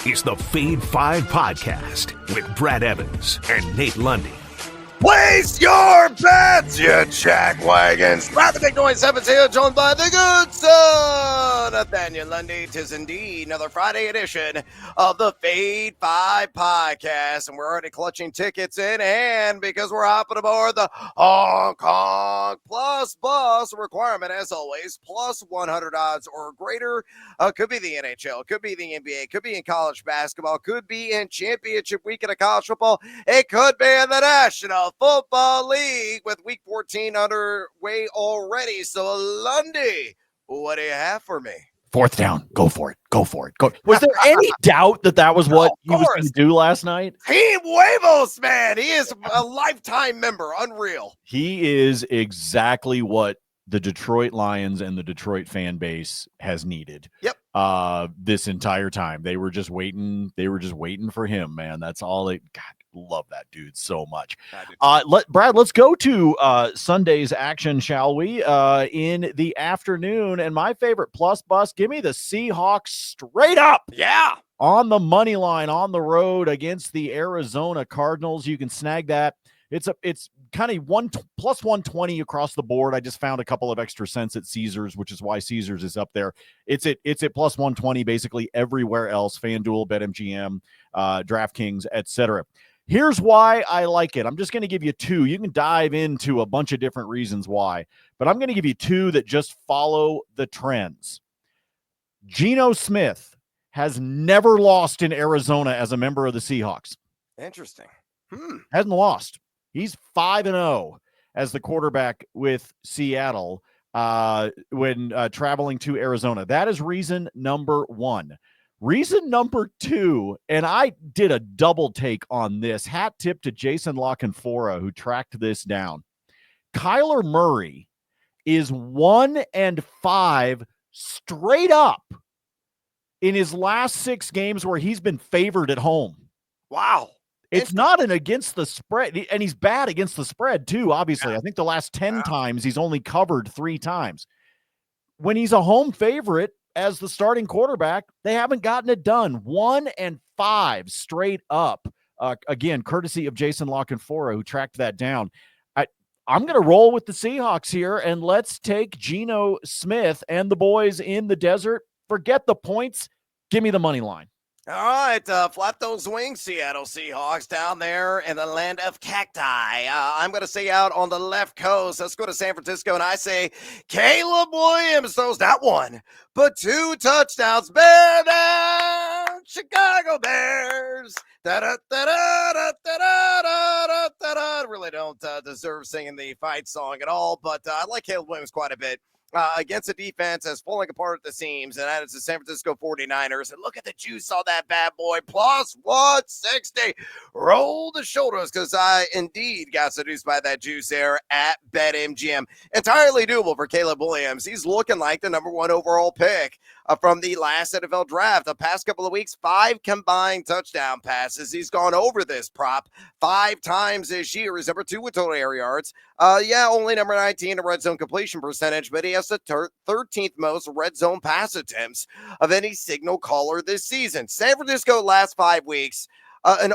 is the Fade 5 Podcast with Brad Evans and Nate Lundy. Place your bets, you jackwagons. Brad the Big Noise Evans here, joined by the good son, Nathaniel Lundy. 'Tis indeed another Friday edition of the Fade 5 Podcast, and we're already clutching tickets in hand because we're hopping aboard the Hong Kong Plus Bus requirement, as always, plus 100 odds or greater. Could be the NHL, could be the NBA, could be in college basketball, could be in championship weekend of college football. It could be in the National Football League with week 14 underway already. So, Lundy, what do you have for me? Fourth down. Go for it. Go for it. Go. Was there any doubt that was what he was going to do last night? Team Huevos, man. He is a lifetime member. Unreal. He is exactly what the Detroit Lions and the Detroit fan base has needed. Yep. This entire time. They were just waiting. They were just waiting for him, man. That's all they God. Love that dude so much. Brad, let's go to Sunday's action, shall we? In the afternoon, and my favorite plus bus, give me the Seahawks straight up. Yeah. On the money line, on the road against the Arizona Cardinals. You can snag that. It's kind of plus 120 across the board. I just found a couple of extra cents at Caesars, which is why Caesars is up there. It's at plus 120 basically everywhere else. FanDuel, BetMGM, DraftKings, etc. Here's why I like it. I'm just going to give you two. You can dive into a bunch of different reasons why, but I'm going to give you two that just follow the trends. Geno Smith has never lost in Arizona as a member of the Seahawks. Interesting. Hasn't lost. He's 5-0 as the quarterback with Seattle when traveling to Arizona. That is reason number one. Reason number two, and I did a double take on this, hat tip to Jason LaCanfora, who tracked this down. Kyler Murray is 1-5 straight up in his last 6 games where he's been favored at home. Wow. It's not an against the spread, and he's bad against the spread too, obviously. Yeah. I think the last 10 times he's only covered 3 times. When he's a home favorite, as the starting quarterback, they haven't gotten it done. 1-5 straight up. Again, courtesy of Jason LaCanfora, who tracked that down. I'm going to roll with the Seahawks here, and let's take Geno Smith and the boys in the desert. Forget the points. Give me the money line. All right, flap those wings, Seattle Seahawks, down there in the land of cacti. I'm going to say out on the left coast. Let's go to San Francisco, and I say Caleb Williams throws that one, but 2 touchdowns. Bear down, Chicago Bears. Really don't deserve singing the fight song at all, but I like Caleb Williams quite a bit. Against a defense that's falling apart at the seams, and that is the San Francisco 49ers. And look at the juice on that bad boy, plus 160. Roll the shoulders, because I indeed got seduced by that juice there at BetMGM. Entirely doable for Caleb Williams. He's looking like the number 1 overall pick from the last NFL draft. The past couple of weeks, 5 combined touchdown passes. He's gone over this prop 5 times this year. He's number 2 with total air yards. Only number 19 in red zone completion percentage, but he has the 13th most red zone pass attempts of any signal caller this season. San Francisco last 5 weeks, an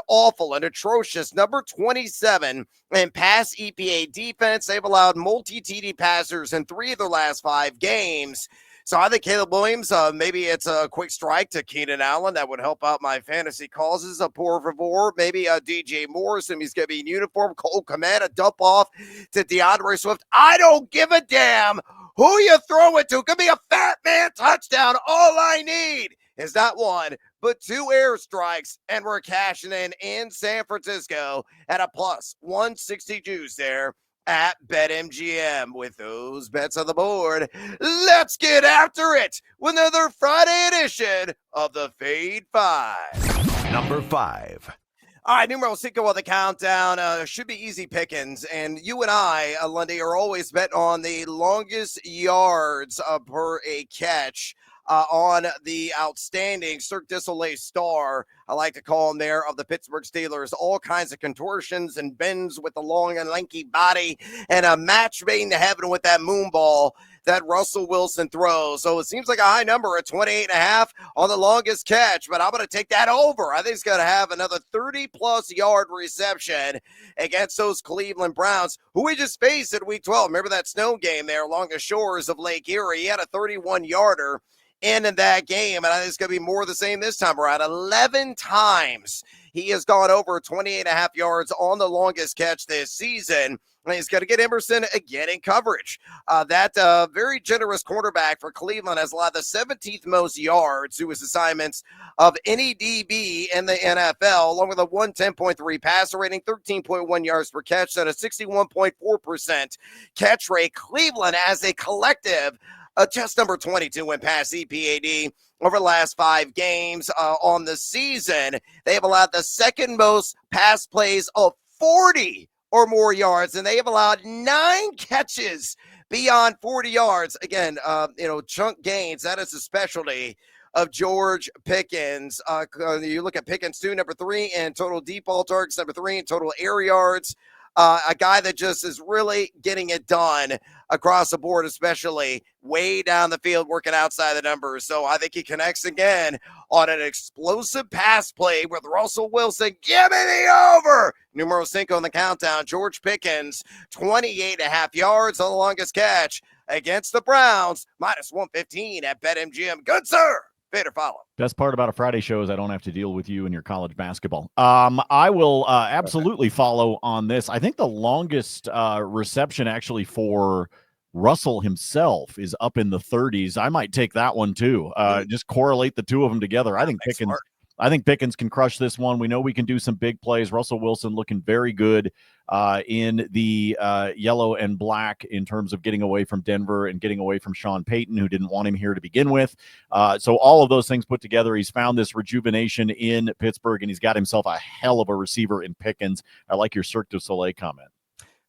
atrocious number 27 in pass EPA defense. They've allowed multi-TD passers in 3 of their last 5 games. So I think Caleb Williams, maybe it's a quick strike to Keenan Allen. That would help out my fantasy causes. Por favor, maybe DJ Morris, and he's going to be in uniform. Cole Kmet, a dump off to DeAndre Swift. I don't give a damn who you throw it to. Could be a fat man touchdown. All I need is not 1, but 2 airstrikes, and we're cashing in San Francisco at a plus 160 juice there at BetMGM. With those bets on the board, let's get after it with another Friday edition of the Fade 5. Number 5. All right, numero 5 on the countdown. Should be easy pickings. And you and I, Lundy, are always betting on the longest yards per a catch on the outstanding Cirque du Soleil star, I like to call him there, of the Pittsburgh Steelers. All kinds of contortions and bends with the long and lanky body, and a match made in heaven with that moon ball. that Russell Wilson throws. So it seems like a high number at 28.5 on the longest catch, but I'm going to take that over. I think he's going to have another 30-plus yard reception against those Cleveland Browns, who we just faced in Week 12. Remember that snow game there along the shores of Lake Erie? He had a 31-yarder in that game, and I think it's going to be more of the same this time around. 11 times he has gone over 28.5 yards on the longest catch this season. And he's going to get Emerson again in coverage. That very generous cornerback for Cleveland has allowed the 17th most yards through his assignments of any DB in the NFL, along with a 110.3 passer rating, 13.1 yards per catch, and a 61.4% catch rate. Cleveland as a collective, just number 22 in pass EPAD over the last 5 games on the season. They have allowed the second most pass plays of 40 or more yards, and they have allowed 9 catches beyond 40 yards. Again, chunk gains, that is a specialty of George Pickens. You look at Pickens, too, number 3 in total deep ball targets, number 3 in total air yards. A guy that just is really getting it done across the board, especially way down the field, working outside the numbers. So I think he connects again on an explosive pass play with Russell Wilson. Give me the over. Numero 5 on the countdown. George Pickens, 28.5 yards on the longest catch against the Browns, minus 115 at BetMGM. Good, sir. Fade or follow. Best part about a Friday show is I don't have to deal with you and your college basketball. I will absolutely follow on this. I think the longest reception actually for Russell himself is up in the 30s. I might take that one too. Just correlate the two of them together. I think Pickens can crush this one. We know we can do some big plays. Russell Wilson looking very good in the yellow and black in terms of getting away from Denver and getting away from Sean Payton, who didn't want him here to begin with. So all of those things put together, he's found this rejuvenation in Pittsburgh, and he's got himself a hell of a receiver in Pickens. I like your Cirque du Soleil comment.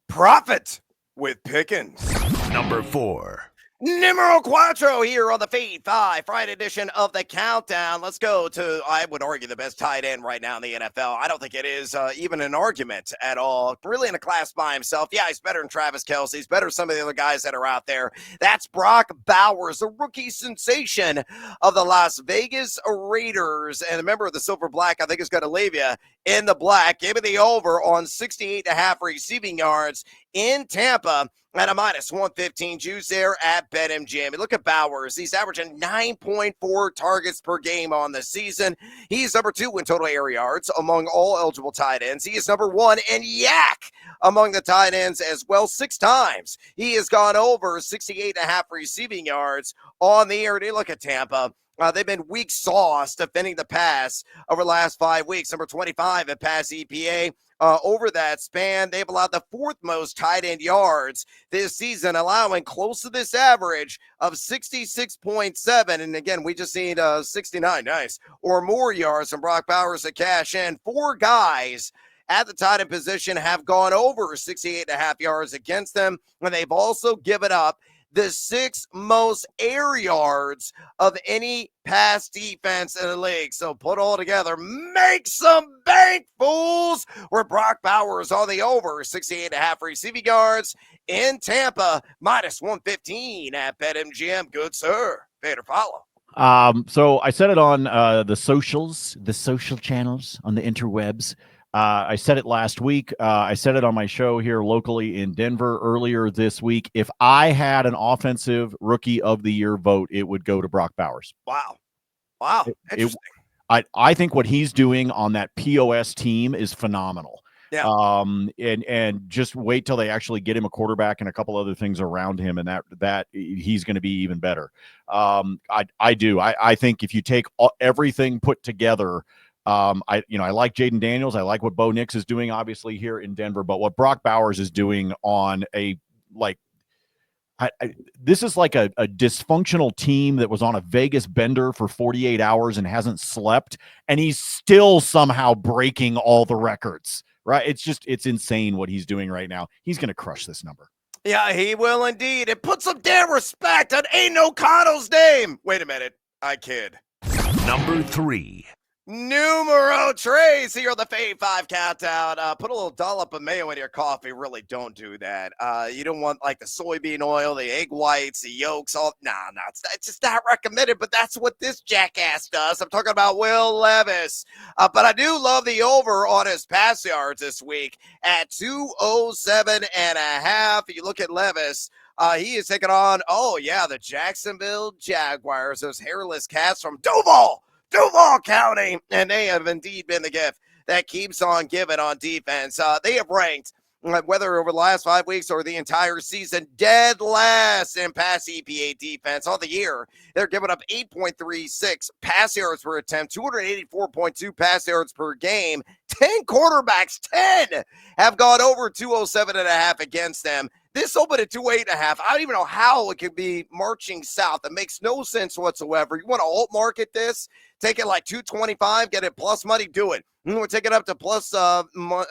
Profit with Pickens. Number 4. Numero 4 here on the Feed 5 Friday edition of the Countdown. Let's go to, I would argue, the best tight end right now in the NFL. I don't think it is even an argument at all. Really in a class by himself. Yeah, he's better than Travis Kelce. He's better than some of the other guys that are out there. That's Brock Bowers, the rookie sensation of the Las Vegas Raiders. And a member of the Silver Black, I think, is going to leave you in the black. Give me the over on 68.5 receiving yards in Tampa at a minus 115 juice there at BetMGM. Look at Bowers. He's averaging 9.4 targets per game on the season. He's number 2 in total air yards among all eligible tight ends. He is number 1 in yak among the tight ends as well. 6 times he has gone over 68.5 receiving yards on the air. And you look at Tampa. They've been weak sauce defending the pass over the last 5 weeks. Number 25 at pass EPA. Over that span, they've allowed the 4th most tight end yards this season, allowing close to this average of 66.7. And again, we just need 69, nice, or more yards from Brock Bowers to cash in. 4 guys at the tight end position have gone over 68.5 yards against them, and they've also given up the 6th most air yards of any pass defense in the league. So put all together, make some bank, fools. Where Brock Bowers on the over 68.5 receiving yards in Tampa, minus 115 at BetMGM. Good, sir. Fade or follow. So I said it on the socials, the social channels on the interwebs. I said it last week. I said it on my show here locally in Denver earlier this week. If I had an offensive rookie of the year vote, it would go to Brock Bowers. Wow. Interesting. I think what he's doing on that POS team is phenomenal. Yeah. And just wait till they actually get him a quarterback and a couple other things around him, and that he's going to be even better. I think if you take everything put together, I like Jaden Daniels. I like what Bo Nix is doing, obviously, here in Denver. But what Brock Bowers is doing on this is like a dysfunctional team that was on a Vegas bender for 48 hours and hasn't slept, and he's still somehow breaking all the records, right? It's insane what he's doing right now. He's going to crush this number. Yeah, he will indeed. And put some damn respect on Aiden O'Connell's name. Wait a minute. I kid. Number 3. Numero tres here on the Fave 5 countdown. Put a little dollop of mayo in your coffee. Really don't do that. You don't want like the soybean oil, the egg whites, the yolks, all. Nah, it's just not recommended, but that's what this jackass does. I'm talking about Will Levis. But I do love the over on his pass yards this week at 207.5. You look at Levis. He is taking on, the Jacksonville Jaguars, those hairless cats from Duval County, and they have indeed been the gift that keeps on giving on defense. They have ranked, whether over the last 5 weeks or the entire season, dead last in pass EPA defense all the year. They're giving up 8.36 pass yards per attempt, 284.2 pass yards per game. 10 quarterbacks, 10 have gone over 207.5 against them. This opened at 208.5. I don't even know how it could be marching south. It makes no sense whatsoever. You want to alt market this? Take it like 225, get it plus money, do it. We'll take it up to plus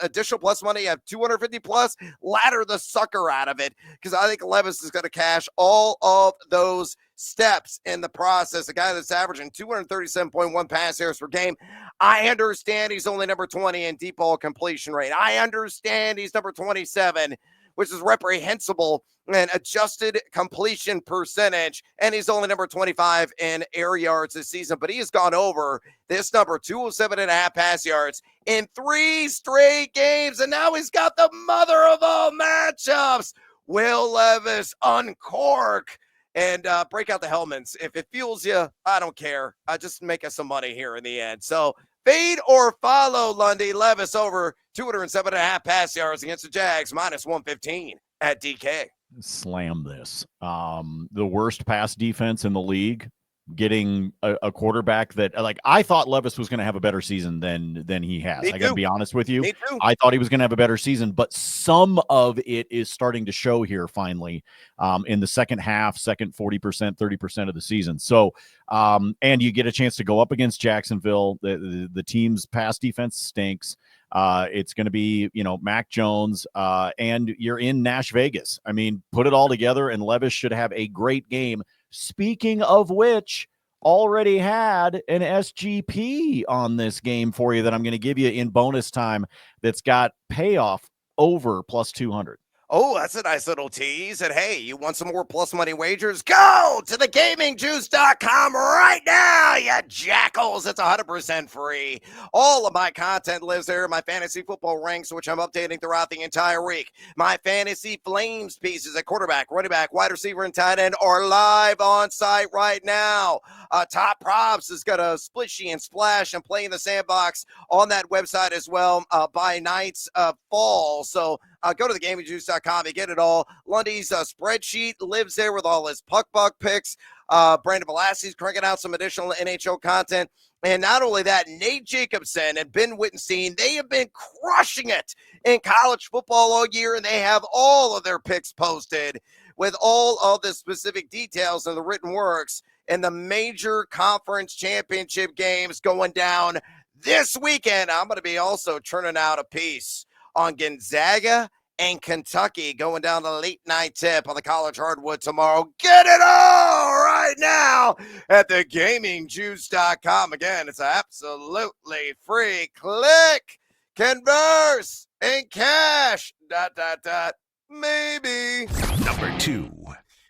additional plus money at 250 plus. Ladder the sucker out of it because I think Levis is going to cash all of those steps in the process. A guy that's averaging 237.1 pass yards per game. I understand he's only number 20 in deep ball completion rate. I understand he's number 27, which is reprehensible and adjusted completion percentage. And he's only number 25 in air yards this season, but he has gone over this number, 207.5 pass yards in 3 straight games. And now he's got the mother of all matchups. Will Levis, uncork and break out the helmets. If it fuels you, I don't care. Just make us some money here in the end. So fade or follow Lundy. Levis over 207.5 pass yards against the Jags, minus 115 at DK. Slam this. The worst pass defense in the league, getting a quarterback that, like, I thought Levis was going to have a better season than he has. I got to be honest with you. Me too. I thought he was going to have a better season, but some of it is starting to show here finally in the second half, second 40%, 30% of the season. So, and you get a chance to go up against Jacksonville. The team's pass defense stinks. It's going to be, Mac Jones, and you're in Nash Vegas. I mean, put it all together, and Levis should have a great game. Speaking of which, already had an SGP on this game for you that I'm going to give you in bonus time that's got payoff over plus 200. Oh, that's a nice little tease. And hey, you want some more plus money wagers? Go to thegamingjuice.com right now, you jackals. It's 100% free. All of my content lives there. My fantasy football ranks, which I'm updating throughout the entire week. My fantasy flames pieces at quarterback, running back, wide receiver, and tight end are live on site right now. Top props is going to splishy and splash and play in the sandbox on that website as well by night's fall. So go to thegamingjuice.com and get it all. Lundy's spreadsheet lives there with all his puck buck picks. Brandon Velasi's cranking out some additional NHL content. And not only that, Nate Jacobson and Ben Wittenstein, they have been crushing it in college football all year, and they have all of their picks posted with all of the specific details of the written works and the major conference championship games going down this weekend. I'm going to be also churning out a piece on Gonzaga and Kentucky going down the late night tip on the college hardwood tomorrow. Get it all right now at thegamingjuice.com. Again, it's absolutely free. Click, converse, and cash. ... Maybe. Number 2.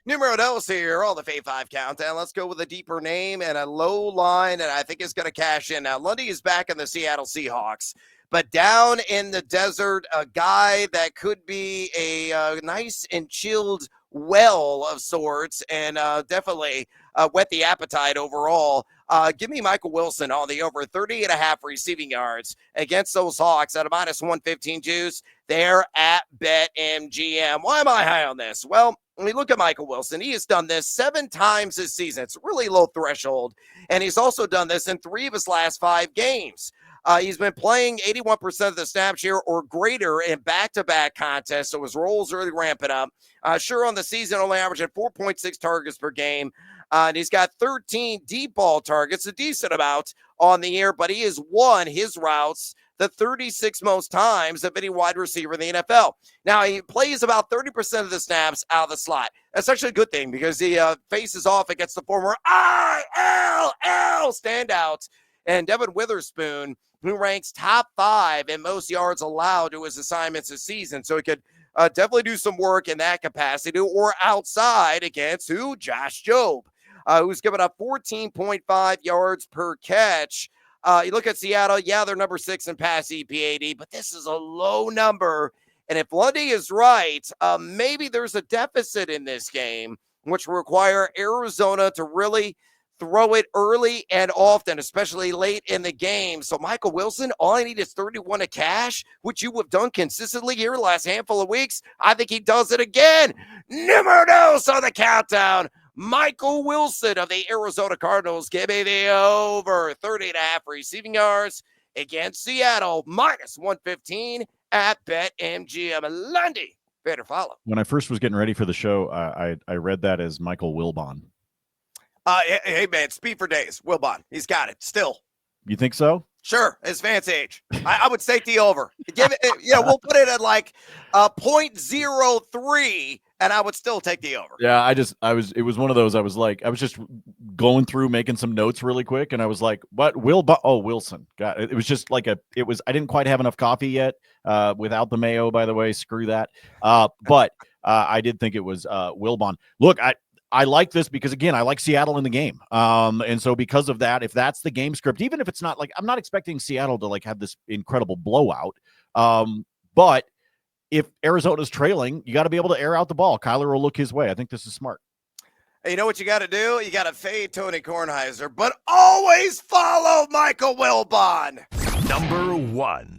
Numero dos here, all the Fave 5 countdown. Let's go with a deeper name and a low line, and I think it's going to cash in. Now, Lundy is back in the Seattle Seahawks, but down in the desert, a guy that could be a nice and chilled well of sorts and definitely whet the appetite overall. Give me Michael Wilson on the over 30.5 receiving yards against those Hawks at a minus 115 juice. They're at BetMGM. Why am I high on this? Well, when we look at Michael Wilson, he has done this 7 times this season. It's a really low threshold. And he's also done this in 3 of his last 5 games. He's been playing 81% of the snap share or greater in back-to-back contests, so his role's really ramping up. Sure, on the season, only averaging 4.6 targets per game. And he's got 13 deep ball targets, a decent amount on the air, but he has won his routes the 36 most times of any wide receiver in the NFL. Now, he plays about 30% of the snaps out of the slot. That's actually a good thing because he faces off against the former ILL standout and Devin Witherspoon, who ranks top 5 in most yards allowed to his assignments this season. So he could definitely do some work in that capacity, or outside against who? Josh Jobe, who's given up 14.5 yards per catch. You look at Seattle, yeah, they're number 6 in pass EPAD, but this is a low number. And if Lundy is right, maybe there's a deficit in this game, which will require Arizona to really throw it early and often, especially late in the game. So Michael Wilson, all I need is 31 to cash, which you have done consistently here the last handful of weeks. I think he does it again. Numero dos on the countdown. Michael Wilson of the Arizona Cardinals. Give me the over 30.5 receiving yards against Seattle, minus 115 at BetMGM. Lundy, better follow. When I first was getting ready for the show, I read that as Michael Wilbon. Hey, man, speed for days. Wilbon, he's got it still. You think so? Sure, his fancy age. I would take the over. Give it, we'll put it at like 0.03, and I would still take the over. Yeah, it was one of those. I was just going through making some notes really quick, and I was like, what? Wilson. God, it was just like I didn't quite have enough coffee yet without the mayo, by the way. Screw that. But I did think it was Wilbon. Look, I like this because, again, I like Seattle in the game. And so because of that, if that's the game script, even if it's not like, I'm not expecting Seattle to like have this incredible blowout. But if Arizona's trailing, you got to be able to air out the ball. Kyler will look his way. I think this is smart. You know what you got to do? You got to fade Tony Kornheiser, but always follow Michael Wilbon. Number 1.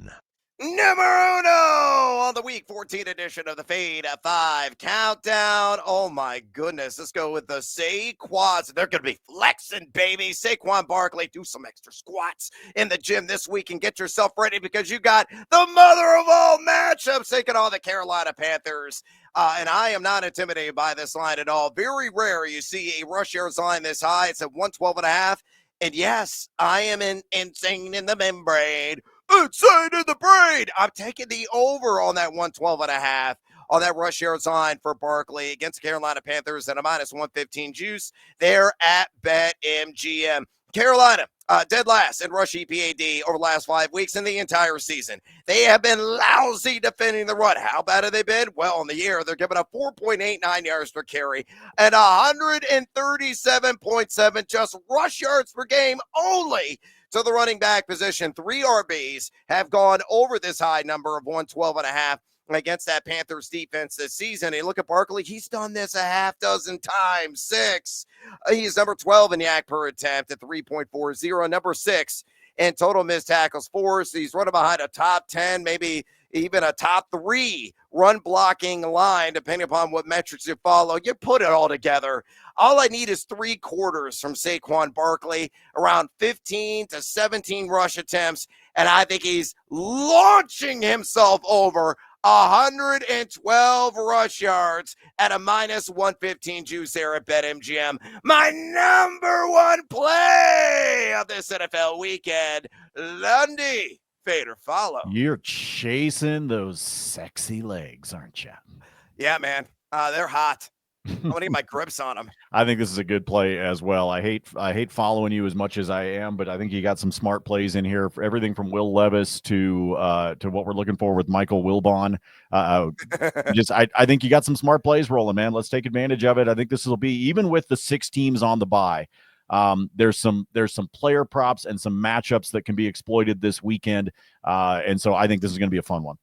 Numero uno on the week 14 edition of the Fade at 5 countdown. Oh my goodness. Let's go with the Saquads. They're going to be flexing, baby. Saquon Barkley, do some extra squats in the gym this week and get yourself ready because you got the mother of all matchups taking on the Carolina Panthers. And I am not intimidated by this line at all. Very rare you see a rush yards line this high. It's at 112.5. And yes, I am insane in the membrane. Insane in the brain. I'm taking the over on that 112.5 on that rush yards line for Barkley against the Carolina Panthers at a minus 115 juice there at BetMGM. Carolina, dead last in rush EPAD over the last 5 weeks in the entire season. They have been lousy defending the run. How bad have they been? Well, in the year, they're giving up 4.89 yards per carry and 137.7 just rush yards per game only. So the running back position, 3 RBs have gone over this high number of 112.5 against that Panthers defense this season. And look at Barkley. He's done this a half dozen times, 6. He's number 12 in yak per attempt at 3.40, number 6 in total missed tackles, 4. So he's running behind a top 10, maybe even a top 3 run blocking line, depending upon what metrics you follow. You put it all together. All I need is 3 quarters from Saquon Barkley, around 15 to 17 rush attempts, and I think he's launching himself over 112 rush yards at a minus 115 juice there at BetMGM. My number 1 play of this NFL weekend, Lundy. Fade or follow. You're chasing those sexy legs, aren't you? Yeah, man. They're hot. I want to get my grips on them. I think this is a good play as well. I hate following you as much as I am, but I think you got some smart plays in here for everything from Will Levis to what we're looking for with Michael Wilbon. I think you got some smart plays rolling, man. Let's take advantage of it. I think this will be, even with the 6 teams on the bye, there's some player props and some matchups that can be exploited this weekend. And so I think this is going to be a fun one.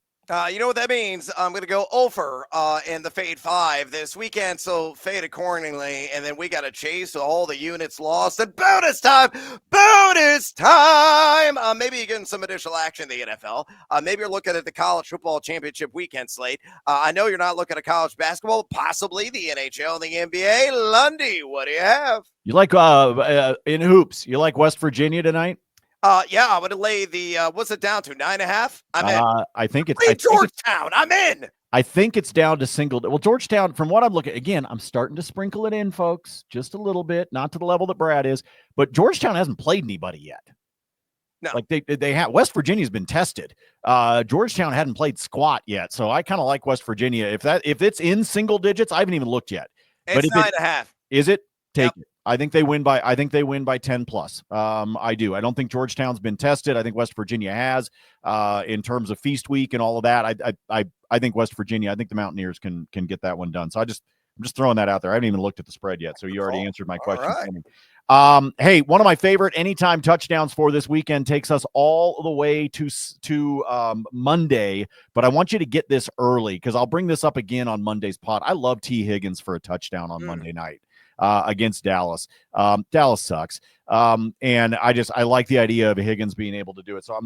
You know what that means? I'm going to go over in the Fade 5 this weekend, so fade accordingly, and then we got to chase all the units lost. And bonus time! Bonus time! Maybe you're getting some additional action in the NFL. Maybe you're looking at the college football championship weekend slate. I know you're not looking at college basketball, possibly the NHL and the NBA. Lundy, what do you have? You like in hoops, you like West Virginia tonight? Yeah, I'm going to lay the, what's it down to, 9.5? I'm in. I think it's Georgetown. I'm in. I think it's down to single. Well, Georgetown, from what I'm looking, again, I'm starting to sprinkle it in, folks, just a little bit, not to the level that Brad is, but Georgetown hasn't played anybody yet. No. Like they have. West Virginia's been tested. Georgetown hadn't played squat yet, so I kind of like West Virginia. If it's in single digits, I haven't even looked yet. It's 9.5. Is it? Take it. I think they win by 10 plus. I do. I don't think Georgetown's been tested. I think West Virginia has, in terms of feast week and all of that. I think West Virginia, I think the Mountaineers can get that one done. So I'm just throwing that out there. I haven't even looked at the spread yet. So you already answered my question for me. Hey, one of my favorite anytime touchdowns for this weekend takes us all the way to Monday, but I want you to get this early because I'll bring this up again on Monday's pod. I love T. Higgins for a touchdown on Monday night against Dallas. Dallas sucks. And I like the idea of Higgins being able to do it. So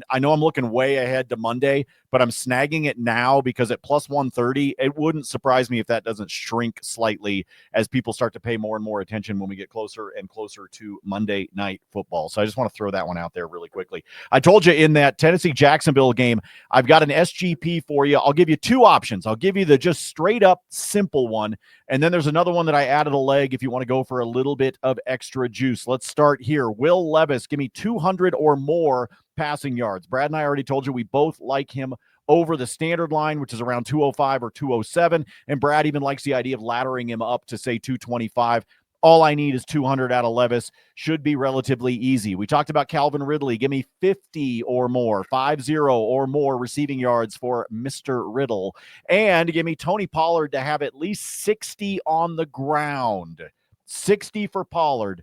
I know I'm looking way ahead to Monday, but I'm snagging it now because at plus 130, it wouldn't surprise me if that doesn't shrink slightly as people start to pay more and more attention when we get closer and closer to Monday Night Football. So I just want to throw that one out there really quickly. I told you in that Tennessee-Jacksonville game, I've got an SGP for you. I'll give you two options. I'll give you the just straight up simple one. And then there's another one that I added a leg if you want to go for a little bit of extra juice. Let's start here. Will Levis, give me 200 or more passing yards. Brad and I already told you we both like him over the standard line, which is around 205 or 207. And Brad even likes the idea of laddering him up to, say, 225. All I need is 200 out of Levis. Should be relatively easy. We talked about Calvin Ridley. Give me 50 or more, 50 or more receiving yards for Mr. Riddle. And give me Tony Pollard to have at least 60 on the ground. 60 for Pollard,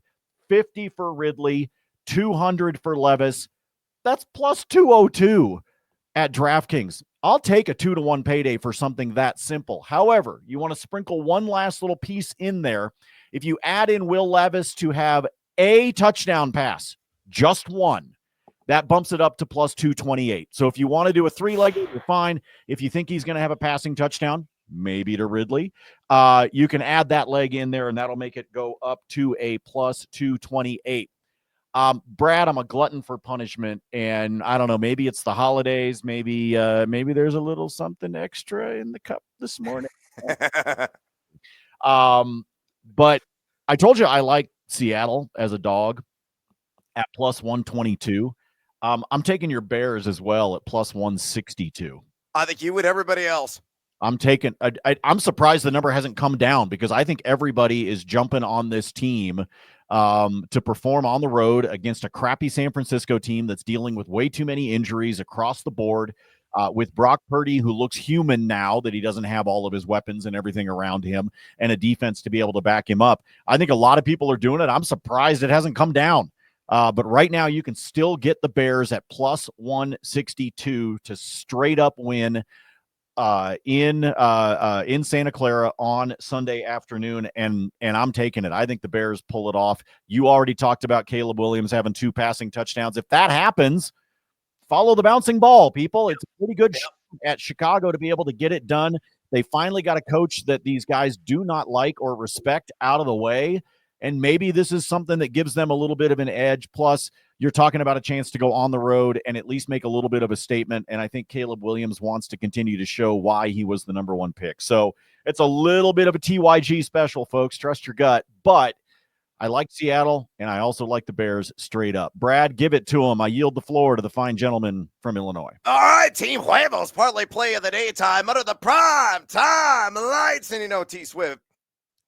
50 for Ridley, 200 for Levis. That's plus 202 at DraftKings. I'll take a 2-to-1 payday for something that simple. However, you want to sprinkle one last little piece in there. If you add in Will Levis to have a touchdown pass, just one, that bumps it up to plus 228. So if you want to do a three-legged, you're fine. If you think he's going to have a passing touchdown, maybe to Ridley, you can add that leg in there, and that'll make it go up to a plus 228. Brad, I'm a glutton for punishment, and I don't know, maybe it's the holidays, maybe there's a little something extra in the cup this morning. But I told you I like Seattle as a dog at plus 122. I'm taking your Bears as well at plus 162. I think you would, everybody else. I'm surprised the number hasn't come down because I think everybody is jumping on this team to perform on the road against a crappy San Francisco team that's dealing with way too many injuries across the board, with Brock Purdy, who looks human now that he doesn't have all of his weapons and everything around him, and a defense to be able to back him up. I think a lot of people are doing it. I'm surprised it hasn't come down. But right now you can still get the Bears at plus 162 to straight up win in Santa Clara on Sunday afternoon, and I'm taking it. I think the Bears pull it off. You already talked about Caleb Williams having 2 passing touchdowns. If that happens, follow the bouncing ball, people. It's a pretty good at Chicago to be able to get it done. They finally got a coach that these guys do not like or respect out of the way, and maybe this is something that gives them a little bit of an edge. Plus, you're talking about a chance to go on the road and at least make a little bit of a statement. And I think Caleb Williams wants to continue to show why he was the number 1 pick. So it's a little bit of a TYG special, folks. Trust your gut. But I like Seattle, and I also like the Bears straight up. Brad, give it to him. I yield the floor to the fine gentleman from Illinois. All right, Team Huevos, parlay play of the daytime under the prime time lights. And you know, T Swift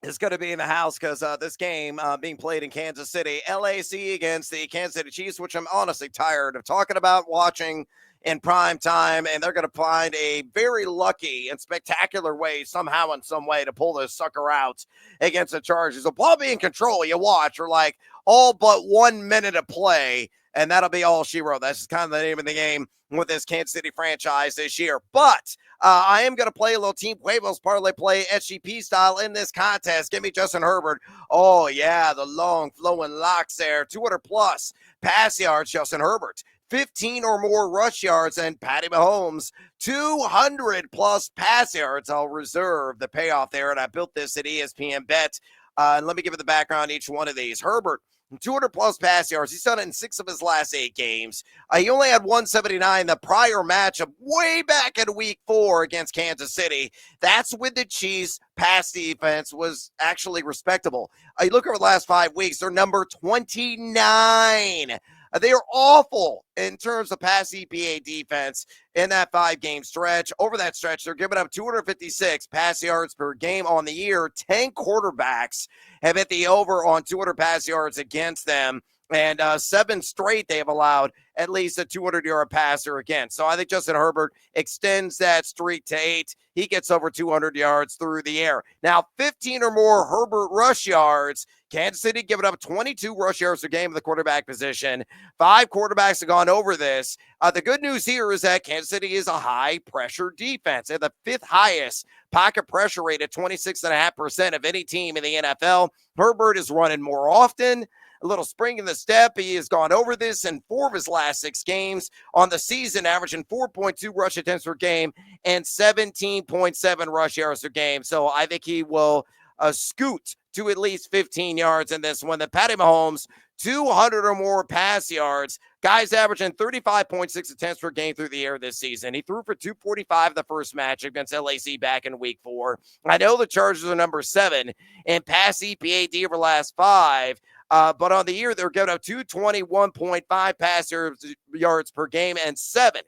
is going to be in the house because this game being played in Kansas City, LAC against the Kansas City Chiefs, which I'm honestly tired of talking about watching in prime time, and they're going to find a very lucky and spectacular way somehow in some way to pull this sucker out against the Chargers. So Paul be in control. You watch for like all but 1 minute of play, and that'll be all she wrote. That's just kind of the name of the game with this Kansas City franchise this year. But I am going to play a little Team Huevos parlay play SGP style in this contest. Give me Justin Herbert. Oh, yeah, the long flowing locks there. 200 plus pass yards, Justin Herbert. 15 or more rush yards, and Patty Mahomes, 200 plus pass yards. I'll reserve the payoff there, and I built this at ESPN Bet. And let me give you the background on each one of these. Herbert, 200 plus pass yards. He's done it in 6 of his last 8 games. He only had 179 the prior matchup way back in week 4 against Kansas City. That's when the Chiefs' pass defense was actually respectable. You look over the last 5 weeks, they're number 29 They are awful in terms of pass EPA defense in that 5-game stretch. Over that stretch, they're giving up 256 pass yards per game on the year. 10 quarterbacks have hit the over on 200 pass yards against them. And 7 straight they have allowed at least a 200-yard passer again. So I think Justin Herbert extends that streak to 8. He gets over 200 yards through the air. Now, 15 or more Herbert rush yards. Kansas City giving up 22 rush yards per game in the quarterback position. 5 quarterbacks have gone over this. The good news here is that Kansas City is a high-pressure defense. They're the 5th highest pocket pressure rate at 26.5% of any team in the NFL. Herbert is running more often. A little spring in the step. He has gone over this in 4 of his last 6 games on the season, averaging 4.2 rush attempts per game and 17.7 rush yards per game. So I think he will scoot to at least 15 yards in this one. The Patty Mahomes, 200 or more pass yards. Guys averaging 35.6 attempts per game through the air this season. He threw for 245 the first match against LAC back in week 4. I know the Chargers are number 7 in pass EPA over the last 5. But on the year, they're giving up 221.5 pass yards per game, and 7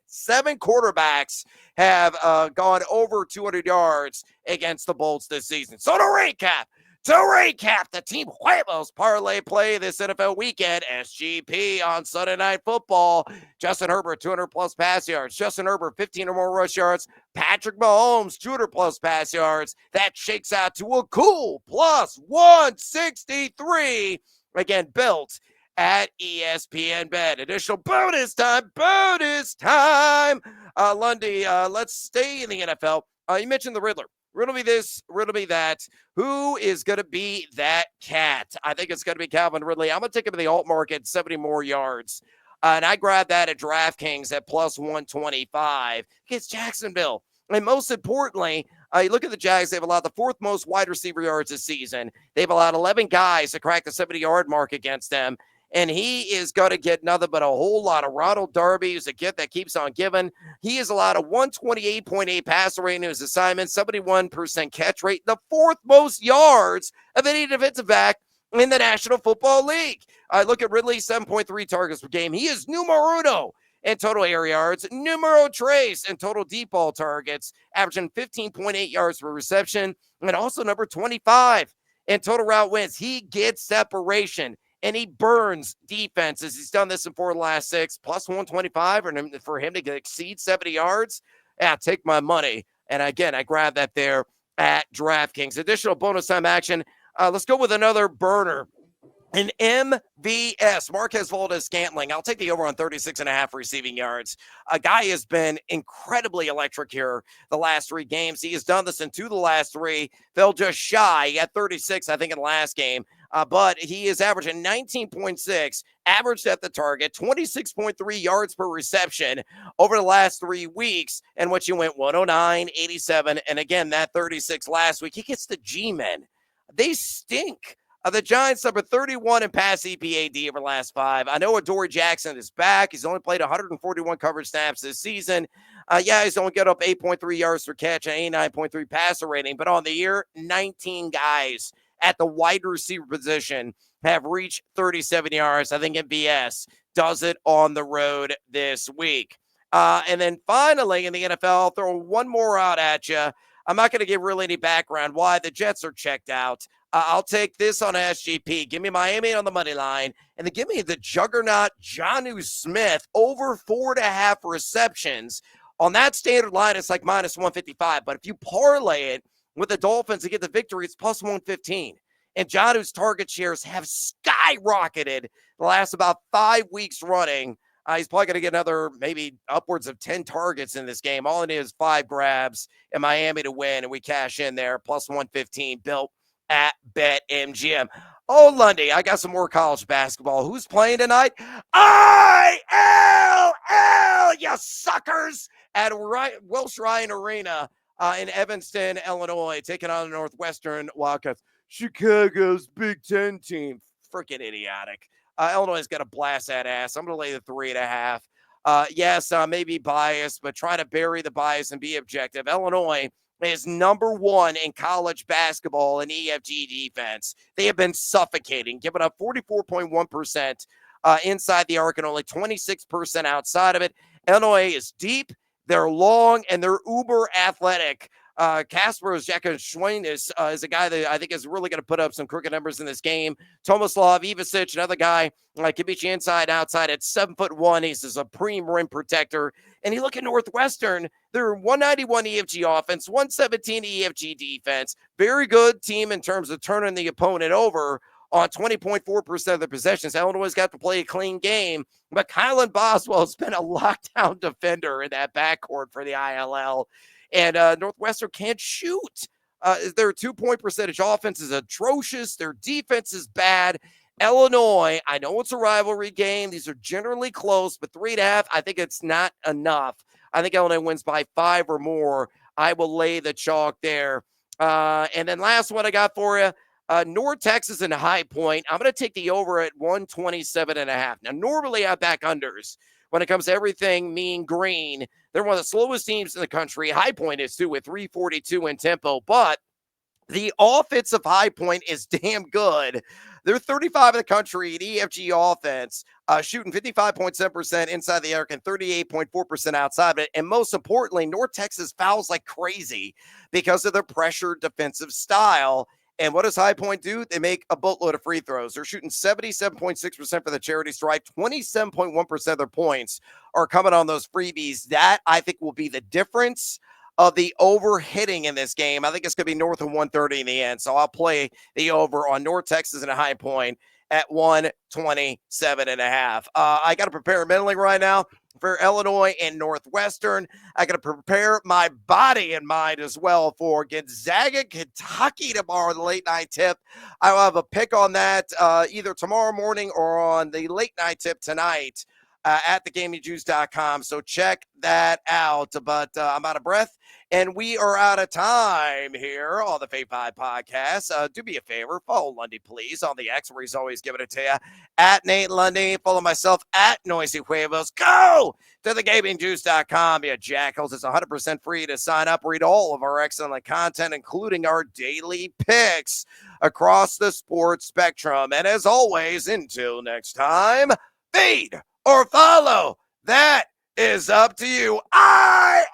quarterbacks have gone over 200 yards against the Bolts this season. So to recap, the Team Huevos parlay play this NFL weekend, SGP on Sunday Night Football. Justin Herbert, 200-plus pass yards. Justin Herbert, 15 or more rush yards. Patrick Mahomes, 200-plus pass yards. That shakes out to a cool plus 163. Again, built at ESPN Bet. Additional bonus time. Lundy, let's stay in the NFL. You mentioned the Riddler. Riddle me this, riddle me that. Who is going to be that cat? I think it's going to be Calvin Ridley. I'm going to take him to the alt market, 70 more yards. And I grabbed that at DraftKings at plus 125 against Jacksonville. And most importantly, you look at the Jags, they've allowed the 4th most wide receiver yards this season. They've allowed 11 guys to crack the 70-yard mark against them. And he is going to get nothing but a whole lot of Ronald Darby, who's a gift that keeps on giving. He has allowed a 128.8 passer rate in his assignment, 71% catch rate, the 4th most yards of any defensive back in the National Football League. Look at Ridley, 7.3 targets per game. He is numero uno in total air yards, numero tres in total deep ball targets, averaging 15.8 yards per reception, and also number 25 in total route wins. He gets separation, and he burns defenses. He's done this in 4 of the last 6, plus 125, and for him to exceed 70 yards, take my money. And again, I grabbed that there at DraftKings. Additional bonus time action. Let's go with another burner. An MVS, Marquez Valdez-Scantling. I'll take the over on 36.5 receiving yards. A guy has been incredibly electric here the last 3 games. He has done this in 2 of the last 3. Fell just shy. He had 36, I think, in the last game. But he is averaging 19.6, averaged at the target, 26.3 yards per reception over the last 3 weeks. And what you went 109, 87, and again, that 36 last week. He gets the G-men. They stink. The Giants number 31 in pass EPAD over the last 5. I know Adoree Jackson is back. He's only played 141 coverage snaps this season. He's only got up 8.3 yards per catch and 89.3 passer rating. But on the year, 19 guys at the wide receiver position have reached 37 yards. I think MVS does it on the road this week. And then finally in the NFL, I'll throw one more out at you. I'm not going to give really any background why the Jets are checked out. I'll take this on SGP. Give me Miami on the money line, and then give me the juggernaut Jonnu Smith over 4.5 receptions. On that standard line, it's like minus 155. But if you parlay it with the Dolphins to get the victory, it's plus 115. And Jonnu's target shares have skyrocketed the last about 5 weeks running. He's probably going to get another maybe upwards of 10 targets in this game. All it is 5 grabs in Miami to win, and we cash in there, plus 115, built at BetMGM. Oh, Lundy, I got some more college basketball. Who's playing tonight? ILL, you suckers, at Welsh Ryan Arena in Evanston, Illinois, taking on the Northwestern Wildcats. Chicago's Big Ten team. Freaking idiotic. Illinois is going to blast that ass. I'm going to lay the 3.5. Yes, I may be biased, but try to bury the bias and be objective. Illinois is number 1 in college basketball in EFG defense. They have been suffocating, giving up 44.1% inside the arc and only 26% outside of it. Illinois is deep, they're long, and they're uber athletic. Kaspar's Schwein is a guy that I think is really going to put up some crooked numbers in this game. Tomislav Ivasic, another guy, can beat you inside, outside at 7'1". He's a supreme rim protector. And you look at Northwestern, they're 191 EFG offense, 117 EFG defense. Very good team in terms of turning the opponent over on 20.4% of the possessions. Illinois got to play a clean game, but Kylan Boswell has been a lockdown defender in that backcourt for the ILL. And Northwestern can't shoot. Their 2-point percentage offense is atrocious. Their defense is bad. Illinois, I know it's a rivalry game. These are generally close, but 3.5, I think it's not enough. I think Illinois wins by 5 or more. I will lay the chalk there. And then last one I got for you, North Texas and High Point. I'm going to take the over at 127.5. Now, normally I back unders when it comes to everything mean green. They're one of the slowest teams in the country. High Point is too, with 342 in tempo, but the offense of High Point is damn good. They're 35 in the country at EFG offense, shooting 55.7% inside the arc and 38.4% outside of it. And most importantly, North Texas fouls like crazy because of their pressured defensive style. And what does High Point do? They make a boatload of free throws. They're shooting 77.6% for the charity stripe. 27.1% of their points are coming on those freebies. That, I think, will be the difference of the over hitting in this game. I think it's going to be north of 130 in the end. So I'll play the over on North Texas and a High Point at 127.5. I got to prepare mentally right now for Illinois and Northwestern. I got to prepare my body and mind as well for Gonzaga, Kentucky tomorrow, the late night tip. I will have a pick on that either tomorrow morning or on the late night tip tonight at thegamingjuice.com. So check that out. But I'm out of breath, and we are out of time here on the Fave 5 podcast. Do me a favor, follow Lundy, please, on the X, where he's always giving it to you, at Nate Lundy. Follow myself at Noisy Huevos. Go to thegamingjuice.com, you jackals. It's 100% free to sign up. Read all of our excellent content, including our daily picks across the sports spectrum. And as always, until next time, feed or follow. That is up to you. ILL!